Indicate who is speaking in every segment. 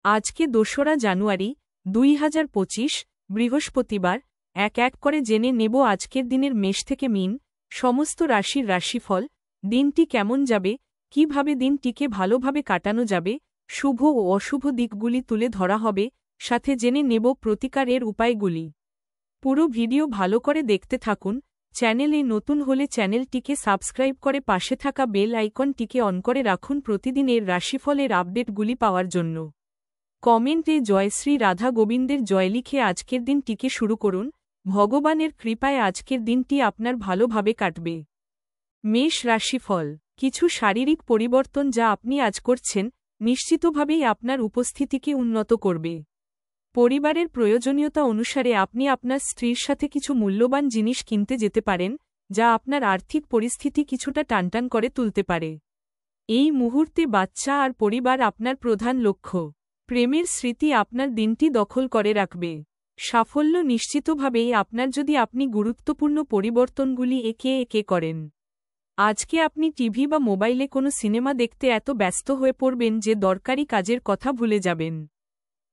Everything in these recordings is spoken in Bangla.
Speaker 1: আজকে ২রা জানুয়ারি ২০২৫ বৃহস্পতিবার এক এক করে জেনে নেব আজকের দিনের মেষ থেকে মীন সমস্ত রাশির রাশিফল। দিনটি কেমন যাবে, কিভাবে দিনটিকে ভালোভাবে কাটানো যাবে, শুভ ও অশুভ দিকগুলি তুলে ধরা হবে, সাথে জেনে নেব প্রতিকারের উপায়গুলি। পুরো ভিডিও ভালো করে দেখতে থাকুন। চ্যানেলে নতুন হলে চ্যানেলটিকে সাবস্ক্রাইব করে পাশে থাকা বেল আইকনটিকে অন করে রাখুন প্রতিদিনের রাশিফলের আপডেটগুলি পাওয়ার জন্য। কমেন্টে জয়শ্রী রাধা গোবিন্দের জয় লিখে আজকের দিনটিকে শুরু করুন। ভগবানের কৃপায় আজকের দিনটি আপনার ভালোভাবে কাটবে। মেষ রাশিফল। কিছু শারীরিক পরিবর্তন যা আপনি আজ করছেন নিশ্চিতভাবেই আপনার উপস্থিতিকে উন্নত করবে। পরিবারের প্রয়োজনীয়তা অনুসারে আপনি আপনার স্ত্রীর সাথে কিছু মূল্যবান জিনিস কিনতে যেতে পারেন, যা আপনার আর্থিক পরিস্থিতি কিছুটা টানটান করে তুলতে পারে। এই মুহূর্তে বাচ্চা আর পরিবার আপনার প্রধান লক্ষ্য। প্রেমের স্মৃতি আপনার দিনটি দখল করে রাখবে। সাফল্য নিশ্চিতভাবেই আপনার যদি আপনি গুরুত্বপূর্ণ পরিবর্তনগুলি একে একে করেন। আজকে আপনি টিভি বা মোবাইলে কোনো সিনেমা দেখতে এত ব্যস্ত হয়ে পড়বেন যে দরকারি কাজের কথা ভুলে যাবেন।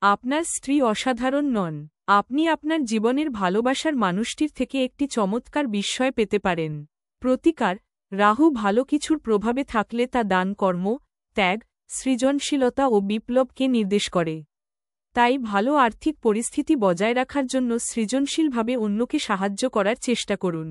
Speaker 1: আপনার স্ত্রী অসাধারণ নন। আপনি আপনার জীবনের ভালোবাসার মানুষটির থেকে একটি চমৎকার বিস্ময় পেতে পারেন। প্রতিকার: রাহু ভালো কিছুর প্রভাবে থাকলে তা দান, কর্ম, ত্যাগ, সৃজনশীলতা ও বিপ্লবকে নির্দেশ করে। তাই ভালো আর্থিক পরিস্থিতি বজায় রাখার জন্য সৃজনশীলভাবে অন্যকে সাহায্য করার চেষ্টা করুন।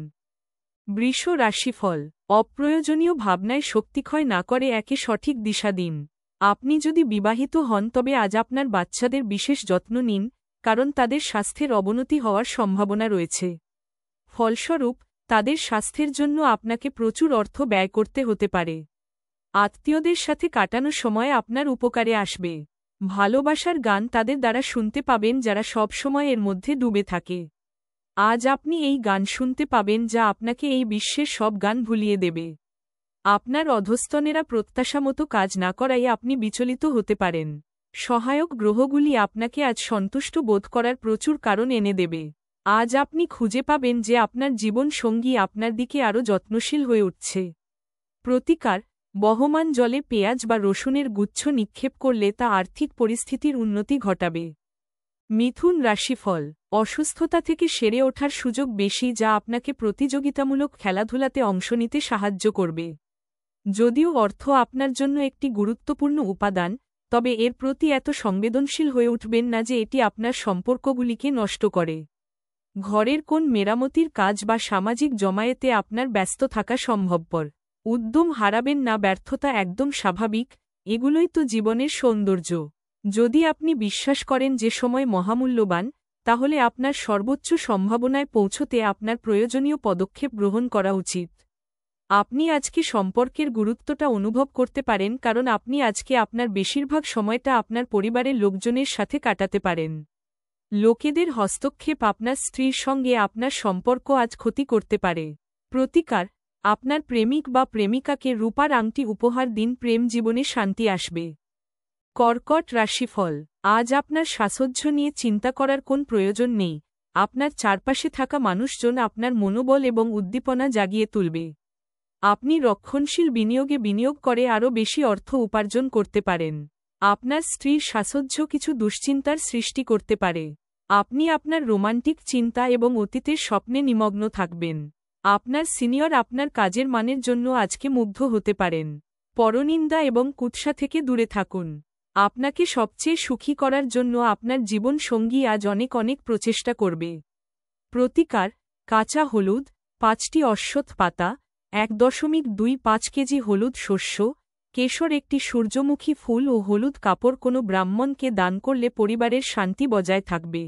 Speaker 1: বৃষ রাশিফল। অপ্রয়োজনীয় ভাবনায় শক্তিক্ষয় না করে একে সঠিক দিশা দিন। আপনি যদি বিবাহিত হন তবে আজ আপনার বাচ্চাদের বিশেষ যত্ন নিন, কারণ তাদের স্বাস্থ্যের অবনতি হওয়ার সম্ভাবনা রয়েছে। ফলস্বরূপ তাদের স্বাস্থ্যের জন্য আপনাকে প্রচুর অর্থ ব্যয় করতে হতে পারে। আত্মীয়দের সাথে কাটানো সময় আপনার উপকারে আসবে। ভালোবাসার গান তাদের দ্বারা শুনতে পাবেন যারা সব সময় এর মধ্যে ডুবে থাকে। আজ আপনি এই গান শুনতে পাবেন যা আপনাকে এই বিশ্বের সব গান ভুলিয়ে দেবে। আপনার অধস্তনেরা প্রত্যাশামতো কাজ না করায় আপনি বিচলিত হতে পারেন। সহায়ক গ্রহগুলি আপনাকে আজ সন্তুষ্ট বোধ করার প্রচুর কারণ এনে দেবে। আজ আপনি খুঁজে পাবেন যে আপনার জীবন সঙ্গী আপনার দিকে আরও যত্নশীল হয়ে উঠছে। প্রতিকার: বহমান জলে পেঁয়াজ বা রসুনের গুচ্ছ নিক্ষেপ করলে তা আর্থিক পরিস্থিতির উন্নতি ঘটাবে। মিথুন রাশিফল। অসুস্থতা থেকে সেরে ওঠার সুযোগ বেশি, যা আপনাকে প্রতিযোগিতামূলক খেলাধুলাতে অংশ নিতে সাহায্য করবে। যদিও অর্থ আপনার জন্য একটি গুরুত্বপূর্ণ উপাদান, তবে এর প্রতি এত সংবেদনশীল হয়ে উঠবেন না যে এটি আপনার সম্পর্কগুলিকে নষ্ট করে। ঘরের কোন মেরামতির কাজ বা সামাজিক জমায়েতে আপনার ব্যস্ত থাকা সম্ভবপর। উদ্যম হারাবেন না, ব্যর্থতা একদম স্বাভাবিক, এগুলোই তো জীবনের সৌন্দর্য। যদি আপনি বিশ্বাস করেন যে সময় মহামূল্যবান, তাহলে আপনার সর্বোচ্চ সম্ভাবনায় পৌঁছতে আপনার প্রয়োজনীয় পদক্ষেপ গ্রহণ করা উচিত। আপনি আজকে সম্পর্কের গুরুত্বটা অনুভব করতে পারেন, কারণ আপনি আজকে আপনার বেশিরভাগ সময়টা আপনার পরিবারের লোকজনের সাথে কাটাতে পারেন। লোকেদের হস্তক্ষেপ আপনার স্ত্রীর সঙ্গে আপনার সম্পর্ক আজ ক্ষতি করতে পারে। প্রতিকার: আপনার প্রেমিক বা প্রেমিকাকে রূপার আংটি উপহার দিন, প্রেম জীবনে শান্তি আসবে। কর্কট রাশিফল। আজ আপনার সাজসজ্জা নিয়ে চিন্তা করার কোন প্রয়োজন নেই। আপনার চারপাশে থাকা মানুষজন আপনার মনোবল এবং উদ্দীপনা জাগিয়ে তুলবে। আপনি রক্ষণশীল বিনিয়োগে বিনিয়োগ করে আরও বেশি অর্থ উপার্জন করতে পারেন। আপনার স্ত্রীর সাজসজ্জা কিছু দুশ্চিন্তার সৃষ্টি করতে পারে। আপনি আপনার রোমান্টিক চিন্তা এবং অতীতের স্বপ্নে নিমগ্ন থাকবেন। আপনার সিনিয়র আপনার কাজের মানের জন্য আজকে মুগ্ধ হতে পারেন। পরনিন্দা এবং কুৎসা থেকে দূরে থাকুন। আপনাকে সবচেয়ে সুখী করার জন্য আপনার জীবন সঙ্গী আজ অনেক অনেক প্রচেষ্টা করবে। প্রতিকার: কাঁচা হলুদ, 5টি অশ্বত্থ পাতা, 1.25 কেজি হলুদ শস্য, কেশর, একটি সূর্যমুখী ফুল ও হলুদ কাপড় কোনো ব্রাহ্মণকে দান করলে পরিবারের শান্তি বজায় থাকবে।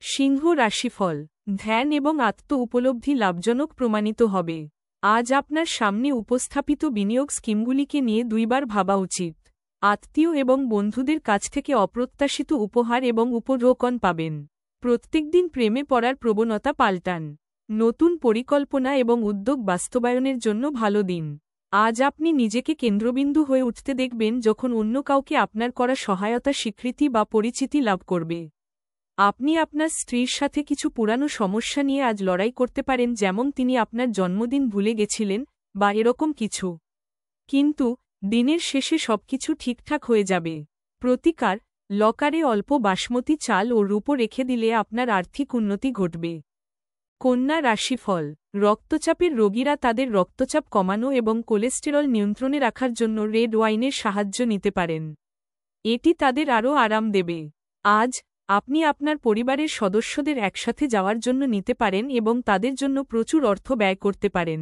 Speaker 1: সিংহ রাশিফল। ধ্যান এবং আত্ম উপলব্ধি লাভজনক প্রমাণিত হবে। আজ আপনার সামনে উপস্থাপিত বিনিয়োগ স্কিমগুলিকে নিয়ে দুইবার ভাবা উচিত। আত্মীয় এবং বন্ধুদের কাছ থেকে অপ্রত্যাশিত উপহার এবং উপঢৌকন পাবেন। প্রত্যেকদিন প্রেমে পড়ার প্রবণতা পাল্টান। নতুন পরিকল্পনা এবং উদ্যোগ বাস্তবায়নের জন্য ভালো দিন। আজ আপনি নিজেকে কেন্দ্রবিন্দু হয়ে উঠতে দেখবেন যখন অন্য কাউকে আপনার করা সহায়তা স্বীকৃতি বা পরিচিতি লাভ করবে। আপনি আপনার স্ত্রীর সাথে কিছু পুরানো সমস্যা নিয়ে আজ লড়াই করতে পারেন, যেমন তিনি আপনার জন্মদিন ভুলে গেছিলেন বা এরকম কিছু। কিন্তু দিনের শেষে সবকিছু ঠিকঠাক হয়ে যাবে। প্রতিকার: লকারে অল্প বাসমতি চাল ও রূপো রেখে দিলে আপনার আর্থিক উন্নতি ঘটবে। কন্যা রাশিফল। রক্তচাপের রোগীরা তাদের রক্তচাপ কমানো এবং কোলেস্টেরল নিয়ন্ত্রণে রাখার জন্য রেড ওয়াইনের সাহায্য নিতে পারেন। এটি তাদের আরও আরাম দেবে। আজ আপনি আপনার পরিবারের সদস্যদের একসাথে যাওয়ার জন্য নিতে পারেন এবং তাদের জন্য প্রচুর অর্থ ব্যয় করতে পারেন।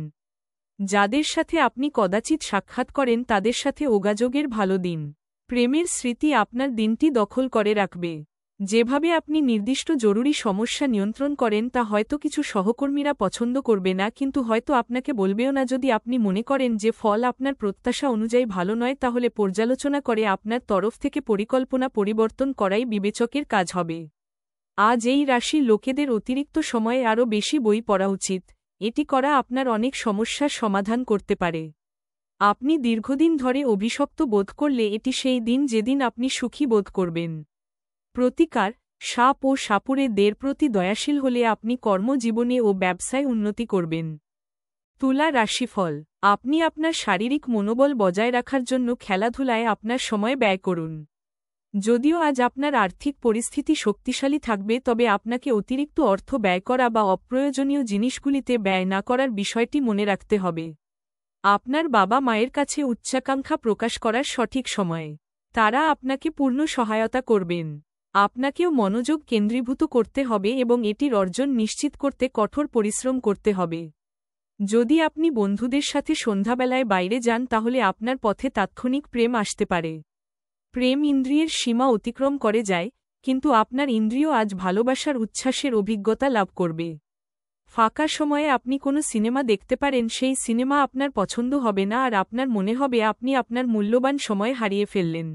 Speaker 1: যাদের সাথে আপনি কদাচিৎ সাক্ষাৎ করেন তাদের সাথে যোগাযোগের ভালো দিন। প্রেমের স্মৃতি আপনার দিনটি দখল করে রাখবে। যেভাবে আপনি নির্দিষ্ট জরুরি সমস্যা নিয়ন্ত্রণ করেন তা হয়তো কিছু সহকর্মীরা পছন্দ করবে না, কিন্তু হয়তো আপনাকে বলবেও না। যদি আপনি মনে করেন যে ফল আপনার প্রত্যাশা অনুযায়ী ভালো নয়, তাহলে পর্যালোচনা করে আপনার তরফ থেকে পরিকল্পনা পরিবর্তন করাই বিবেচকের কাজ হবে। আজ এই রাশির লোকেদের অতিরিক্ত সময়ে আরও বেশি বই পড়া উচিত। এটি করা আপনার অনেক সমস্যার সমাধান করতে পারে। আপনি দীর্ঘদিন ধরে অভিশপ্ত বোধ করলে এটি সেই দিন যেদিন আপনি সুখী বোধ করবেন। প্রতিকার: সাপ ও সাপুরে দের প্রতি দয়াশীল হলে আপনি কর্মজীবনে ও ব্যবসায় উন্নতি করবেন। তুলা রাশিফল। আপনি আপনার শারীরিক মনোবল বজায় রাখার জন্য খেলাধুলায় আপনার সময় ব্যয় করুন। যদিও আজ আপনার আর্থিক পরিস্থিতি শক্তিশালী থাকবে, তবে আপনাকে অতিরিক্ত অর্থ ব্যয় করা বা অপ্রয়োজনীয় জিনিসগুলিতে ব্যয় না করার বিষয়টি মনে রাখতে হবে। আপনার বাবা মায়ের কাছে উচ্চাকাঙ্ক্ষা প্রকাশ করার সঠিক সময়। তারা আপনাকে পূর্ণ সহায়তা করবেন। আপনাকেও মনোযোগ কেন্দ্রীভূত করতে হবে এবং এটির অর্জন নিশ্চিত করতে কঠোর পরিশ্রম করতে হবে। যদি আপনি বন্ধুদের সাথে সন্ধ্যাবেলায় বাইরে যান, তাহলে আপনার পথে তাৎক্ষণিক প্রেম আসতে পারে। প্রেম ইন্দ্রিয়ের সীমা অতিক্রম করে যায়, কিন্তু আপনার ইন্দ্রিয় আজ ভালোবাসার উচ্ছ্বাসের অভিজ্ঞতা লাভ করবে। ফাঁকা সময়ে আপনি কোনো সিনেমা দেখতে পারেন। সেই সিনেমা আপনার পছন্দ হবে না আর আপনার মনে হবে আপনি আপনার মূল্যবান সময় হারিয়ে ফেললেন।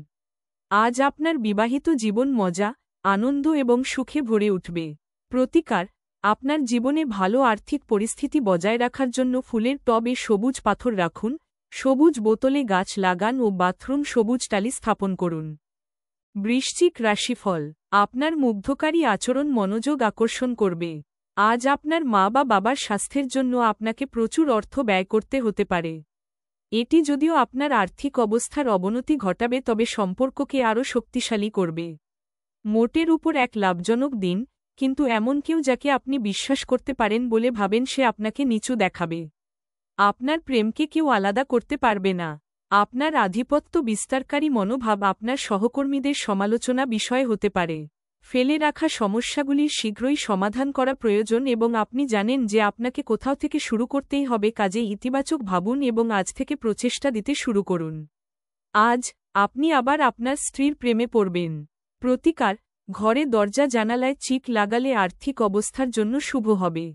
Speaker 1: আজ আপনার বিবাহিত জীবন মজা, আনন্দ এবং সুখে ভরে উঠবে। প্রতিকার: আপনার জীবনে ভালো আর্থিক পরিস্থিতি বজায় রাখার জন্য ফুলের টবে সবুজ পাথর রাখুন, সবুজ বোতলে গাছ লাগান ও বাথরুম সবুজ টালি স্থাপন করুন। বৃশ্চিক রাশিফল। আপনার মুগ্ধকারী আচরণ মনোযোগ আকর্ষণ করবে। আজ আপনার মা বা বাবার স্বাস্থ্যের জন্য আপনাকে প্রচুর অর্থ ব্যয় করতে হতে পারে। এটি যদিও আপনার আর্থিক অবস্থার অবনতি ঘটাবে, তবে সম্পর্ককে আরও শক্তিশালী করবে। মোটের উপর এক লাভজনক দিন, কিন্তু এমন কেউ যাকে আপনি বিশ্বাস করতে পারেন বলে ভাবেন সে আপনাকে নিচু দেখাবে। আপনার প্রেমকে কেউ আলাদা করতে পারবে না। আপনার আধিপত্য বিস্তারকারী মনোভাব আপনার সহকর্মীদের সমালোচনা বিষয় হতে পারে। ফেলে রাখা সমস্যাগুলির শীঘ্রই সমাধান করা প্রয়োজন এবং আপনি জানেন যে আপনাকে কোথাও থেকে শুরু করতেই হবে। কাজে ইতিবাচক ভাবুন এবং আজ থেকে প্রচেষ্টা দিতে শুরু করুন। আজ আপনি আবার আপনার স্ত্রীর প্রেমে পড়বেন। প্রতিকার: ঘরে দরজা জানালায় চিক লাগালে আর্থিক অবস্থার জন্য শুভ হবে।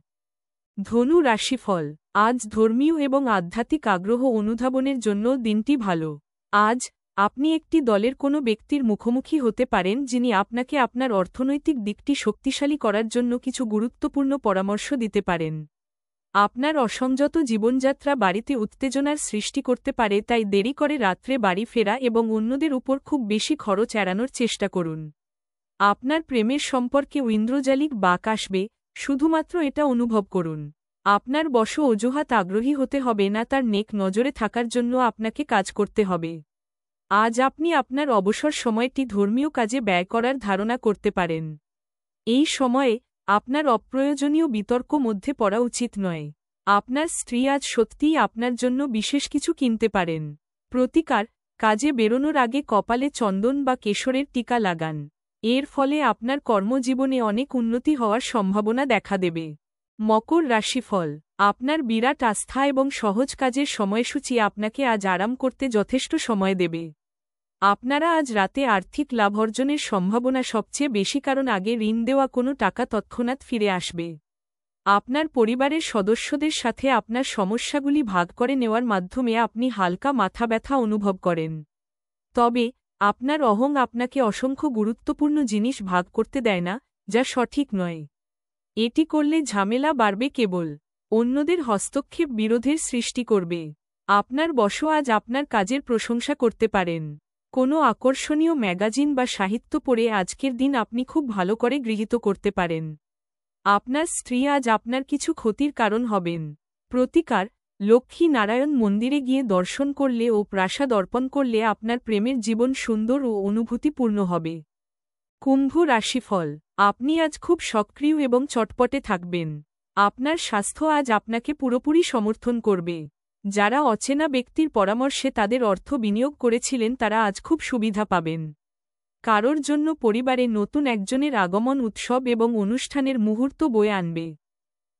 Speaker 1: ধনু রাশিফল। আজ ধর্মীয় এবং আধ্যাত্মিক আগ্রহ অনুধাবনের জন্য দিনটি ভালো। আজ আপনি একটি দলের কোনো ব্যক্তির মুখোমুখি হতে পারেন যিনি আপনাকে আপনার অর্থনৈতিক দিকটি শক্তিশালী করার জন্য কিছু গুরুত্বপূর্ণ পরামর্শ দিতে পারেন। আপনার অসংযত জীবনযাত্রা বাড়িতে উত্তেজনার সৃষ্টি করতে পারে, তাই দেরি করে রাত্রে বাড়ি ফেরা এবং অন্যদের উপর খুব বেশি খরচ এড়ানোর চেষ্টা করুন। আপনার প্রেমের সম্পর্কে ঐন্দ্রজালিক বাঁক আসবে, শুধুমাত্র এটা অনুভব করুন। আপনার বশ অজুহাত আগ্রহী হতে হবে না, তার নেক নজরে থাকার জন্য আপনাকে কাজ করতে হবে। আজ আপনি আপনার অবসর সময়টি ধর্মীয় কাজে ব্যয় করার ধারণা করতে পারেন। এই সময়ে আপনার অপ্রয়োজনীয় বিতর্ক মধ্যে পড়া উচিত নয়। আপনার স্ত্রী আজ সত্যিই আপনার জন্য বিশেষ কিছু কিনতে পারেন। প্রতিকার: কাজে বেরোনোর আগে কপালে চন্দন বা কেশরের টিকা লাগান। এর ফলে আপনার কর্মজীবনে অনেক উন্নতি হওয়ার সম্ভাবনা দেখা দেবে। মকর রাশিফল। আপনার বিরাট আস্থা এবং সহজ কাজের সময়সূচি আপনাকে আজ আরাম করতে যথেষ্ট সময় দেবে। আপনারা আজ রাতে আর্থিক লাভ অর্জনের সম্ভাবনা সবচেয়ে বেশি, কারণ আগে ঋণ দেওয়া কোনো টাকা তৎক্ষণাৎ ফিরে আসবে। আপনার পরিবারের সদস্যদের সাথে আপনার সমস্যাগুলি ভাগ করে নেওয়ার মাধ্যমে আপনি হালকা মাথা ব্যথা অনুভব করেন। তবে আপনার অহং আপনাকে অসংখ্য গুরুত্বপূর্ণ জিনিস ভাগ করতে দেয় না, যা সঠিক নয়। এটি করলে ঝামেলা বাড়বে, কেবল অন্যদের হস্তক্ষেপ বিরোধের সৃষ্টি করবে। আপনার বশ আজ আপনার কাজের প্রশংসা করতে পারেন। কোনো আকর্ষণীয় ম্যাগাজিন বা সাহিত্য পড়ে আজকের দিন আপনি খুব ভালো করে গৃহীত করতে পারেন। আপনার স্ত্রী আজ আপনার কিছু ক্ষতির কারণ হবেন। প্রতিকার: লক্ষ্মী নারায়ণ মন্দিরে গিয়ে দর্শন করলে ও প্রাসাদ অর্পণ করলে আপনার প্রেমের জীবন সুন্দর ও অনুভূতিপূর্ণ হবে। কুম্ভ রাশিফল। আপনি আজ খুব সক্রিয় এবং চটপটে থাকবেন। আপনার স্বাস্থ্য আজ আপনাকে পুরোপুরি সমর্থন করবে। যারা অচেনা ব্যক্তির পরামর্শে তাদের অর্থ বিনিয়োগ করেছিলেন তারা আজ খুব সুবিধা পাবেন। কারোর জন্য পরিবারে নতুন একজনের আগমন উৎসব এবং অনুষ্ঠানের মুহূর্ত বয়ে আনবে।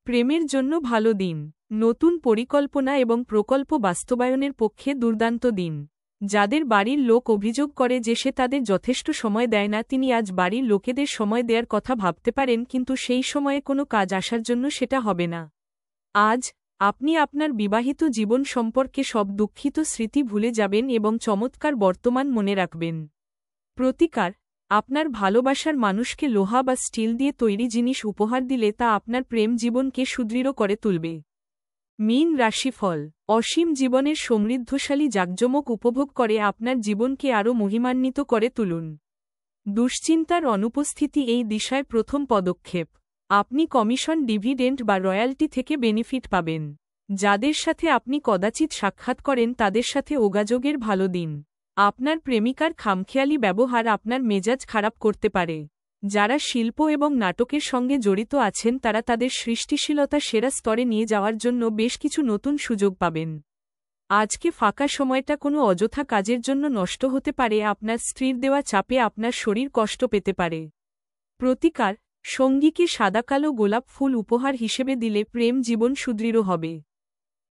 Speaker 1: প্রেমের জন্য ভালো দিন। নতুন পরিকল্পনা এবং প্রকল্প বাস্তবায়নের পক্ষে দুর্দান্ত দিন। যাদের বাড়ির লোক অভিযোগ করে যে সে তাদের যথেষ্ট সময় দেয় না, তিনি আজ বাড়ির লোকেদের সময় দেওয়ার কথা ভাবতে পারেন, কিন্তু সেই সময়ে কোনো কাজ আসার জন্য সেটা হবে না। আজ আপনি আপনার বিবাহিত জীবন সম্পর্কে সব দুঃখিত স্মৃতি ভুলে যাবেন এবং চমৎকার বর্তমান মনে রাখবেন। প্রতিকার: আপনার ভালোবাসার মানুষকে লোহা বা স্টিল দিয়ে তৈরি জিনিস উপহার দিলে তা আপনার প্রেম জীবনকে সুদৃঢ় করে তুলবে। মীন রাশিফল। অসীম জীবনের সমৃদ্ধশালী জাঁকজমক উপভোগ করে আপনার জীবনকে আরও মহিমান্বিত করে তুলুন। দুশ্চিন্তার অনুপস্থিতি এই দিশায় প্রথম পদক্ষেপ। আপনি কমিশন, ডিভিডেন্ড বা রয়্যালটি থেকে বেনিফিট পাবেন। যাদের সাথে আপনি কদাচিৎ সাক্ষাৎ করেন তাদের সাথে যোগাযোগের ভালো দিন। আপনার প্রেমিকার খামখেয়ালি ব্যবহার আপনার মেজাজ খারাপ করতে পারে। যারা শিল্প এবং নাটকের সঙ্গে জড়িত আছেন তারা তাদের সৃষ্টিশীলতা সেরা স্তরে নিয়ে যাওয়ার জন্য বেশ কিছু নতুন সুযোগ পাবেন। আজকে ফাঁকা সময়টা কোনো অযথা কাজের জন্য নষ্ট হতে পারে। আপনার স্ত্রীর দেওয়া চাপে আপনার শরীর কষ্ট পেতে পারে। প্রতিকার: সঙ্গীকে সাদা কালো গোলাপ ফুল উপহার হিসেবে দিলে প্রেম জীবন সুদৃঢ় হবে।